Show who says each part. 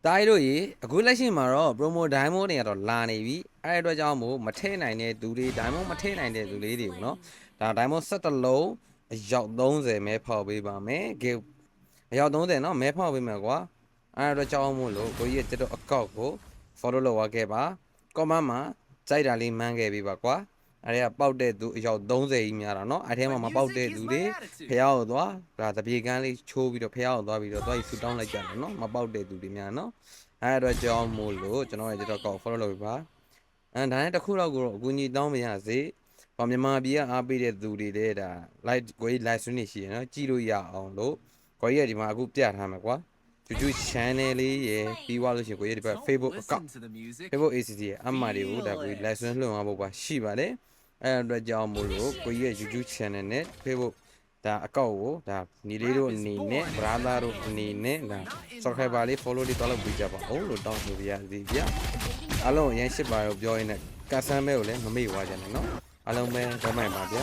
Speaker 1: တိုင်းတို့ရေအခုလက်ရှိမှာတော့ promo diamond တွေကတော့လာနေပြီအဲ့အတွက်ကြောင့်မို့မထည့်နိုင်တဲ့သူတွေ diamond မထည့်နိုင်တဲ့သူလေးတွေကိုနော်ဒါ diamond 17လုံးအယောက်30မဲဖောက်ပေးပါမယ် give အယောက်30နော်မဲဖောက်ပေးမယ်ကွာအဲ့အတွက်ကြောင့်မို့လို့ကိုကြီးရဲ့တက်တော့အကောက်ကို follow လုပ်ရခဲ့ပါ comment မှာကြိုက်တာလေးမှန်းခဲ့ပေးပါကွာအဲ့ဒါပေါက်တဲ့သူအယောက်30ကြီးများတာเนาะအဲ့ထဲမှာမပေါက်တဲ့သူတွေဖျားကိုသွားဒါတပြေကန်းလေးချိုးပြီးတော့ဖျားကိုသွားပြီးတော့သွားဆူတောင်းလိုက်ကြတယ်เนาะမပေါက်တဲ့သူတွေများเนาะအဲ့တော့ကြောင်းမို့လို့ကျွန်တော်ရဲ့တက်တော့ကောက် follow လုပ်ပေးပါအဲ့ဒါနဲ့တခုတော့ကိုတော့အကူအညီတောင်းမရစေဟောမြန်မာပြည်ကအားပေးတဲ့သူတွေလည်းဒါ live ကိုကြီး live stream နေရှိရเนาะကြည့်လို့ရအောင်လို့ကိုကြီးရဲ့ဒီမှာအခုပြထားမှာကွာYouTube channel လေးရယ်ပြီးသွားလို့ရှိရင်ကိုကြီးဒီဘက် Facebook account Facebook ACC ရဲ့အမှတ်တွေကိုဒါကိုကြီး live stream လွှင့်သွားဖို့ပါရှိပါတယ်အဲ့အတွက်ကြောင့်မို့လို့ကိုကြီးရဲ့ YouTube channel နဲ့ Facebook ဒါအကောက်ကိုဒါညီလေးတို့အနေနဲ့ brother တို့အနေနဲ့ဒါ subscriber လေး follow လေးတောက်လုပ်ပေးကြပါဦးလို့တောင်းဆိုပြရစီဗျအားလုံးရန်ရှိပါရောပြောရင်းနဲ့ကတ်ဆန်းမဲကိုလည်းမမေ့ဝါကြနဲ့နော်အားလုံးပဲဓမ္မိုင်ပါဗျာ